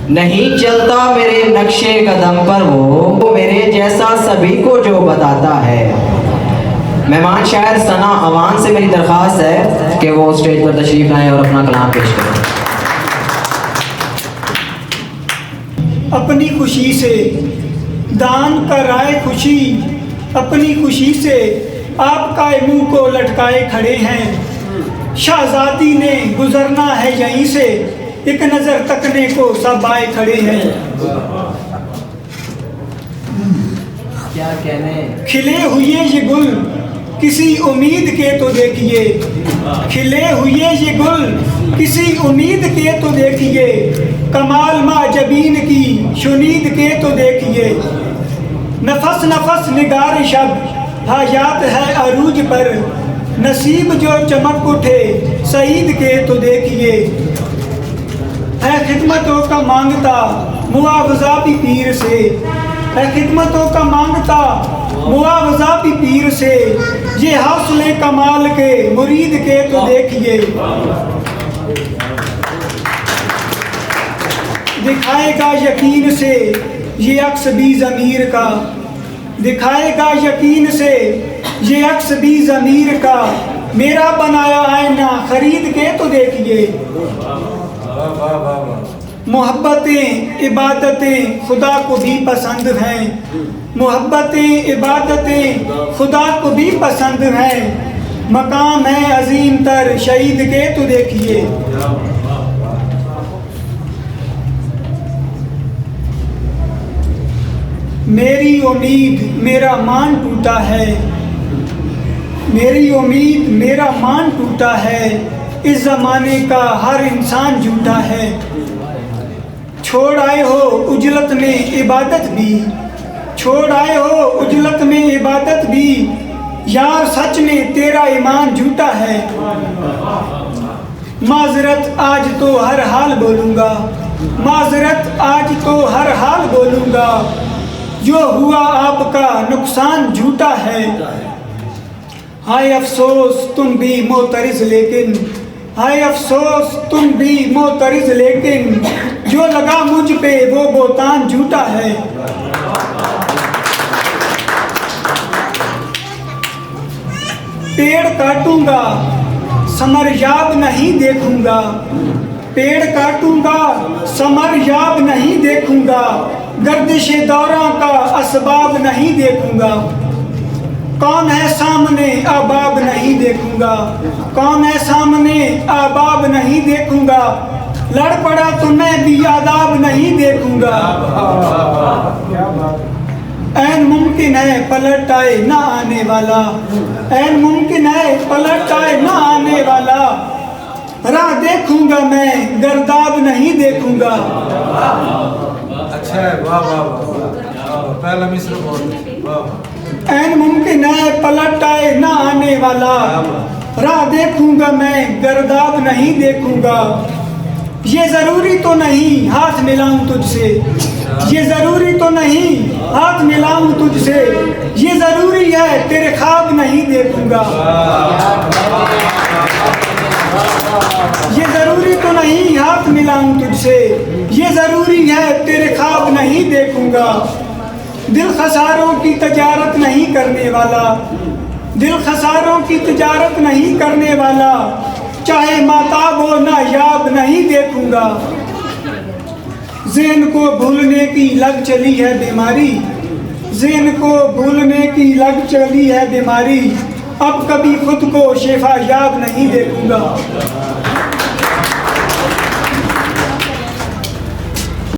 नहीं चलता मेरे नक्शे कदम पर वो मेरे जैसा सभी को जो बताता है। मेहमान शायर सना अवान से मेरी दरख्वास्त है कि वो स्टेज पर तशरीफ लाएं और अपना कलाम पेश करें। अपनी खुशी से दान कराए खुशी, अपनी खुशी से आपका मुंह को लटकाए खड़े हैं। शहजादी ने गुजरना है यहीं से, एक नजर तकने को सब आए खड़े हैं। क्या कहने खिले हुए ये गुल किसी उम्मीद के तो देखिए, खिले हुए ये गुल किसी उम्मीद के तो देखिए, कमाल मा जबीन की शुनीद के तो देखिए। नफस नफस निगार शब हयात है अरूज पर, नसीब जो चमक उठे सईद के तो देखिए। है खिदमतों का मांगता मुआवजा भी पीर से, है खिदमतों का मांगता मुआवजा भी पीर से, ये हौसले कमाल के मुरीद के तो देखिए। दिखाएगा यकीन से ये अक्स भी ज़मीर का, दिखाएगा यकीन से ये अक्स भी ज़मीर का, मेरा बनाया आईना खरीद के तो देखिए। मोहब्बतें इबादतें खुदा को भी पसंद हैं, मोहब्बतें इबादतें खुदा को भी पसंद हैं, मकाम है अजीम तर शहीद के तो देखिए। मेरी उम्मीद मेरा मान टूटा है, मेरी उम्मीद मेरा मान टूटा है, इस ज़माने का हर इंसान झूठा है। छोड़ आए हो उजलत में इबादत भी, छोड़ आए हो उजलत में इबादत भी, यार सच में तेरा ईमान झूठा है। माजरत आज तो हर हाल बोलूँगा, माजरत आज तो हर हाल बोलूँगा, जो हुआ आपका नुकसान झूठा है। हाय अफसोस तुम भी मोतरिज लेकिन, हाय अफसोस तुम भी मोतरिज लेकिन, जो लगा मुझ पे वो बोतान झूठा है। पेड़ काटूंगा समर याब नहीं देखूंगा, पेड़ काटूंगा समर याब नहीं देखूंगा, गर्दिशे दौरा का असबाब नहीं देखूंगा। कौन है सामने अबाब नहीं देखूंगा, कौन है सामने अबाब नहीं देखूंगा, लड़ पड़ा तो मैं भी आदाब नहीं देखूंगा। ऐन मुमकिन है पलट आए ना आने वाला, ऐन मुमकिन है पलट आए ना आने वाला, राह देखूंगा मैं गर्दाब नहीं देखूंगा। अच्छा है, वाह वाह वाह, पहला मिस्र बहुत। ऐन मुमकिन है पलट आए ना आने वाला, राह देखूंगा मैं गर्दाब नहीं देखूंगा। ये जरूरी तो नहीं हाथ मिलाऊं तुझसे, ये जरूरी तो नहीं हाथ मिलाऊं तुझसे, ये जरूरी है तेरे ख्वाब नहीं देखूंगा। ये जरूरी तो नहीं हाथ मिलाऊं तुझसे, ये जरूरी है तेरे ख्वाब नहीं देखूंगा। दिल खसारों की तजारत नहीं करने वाला, दिल खसारों की तजारत नहीं करने वाला, चाहे माताब हो ना याब नहीं देखूंगा। ज़हन को भूलने की लग चली है बीमारी, ज़हन को भूलने की लग चली है बीमारी, अब कभी खुद को शिफा याब नहीं देखूंगा।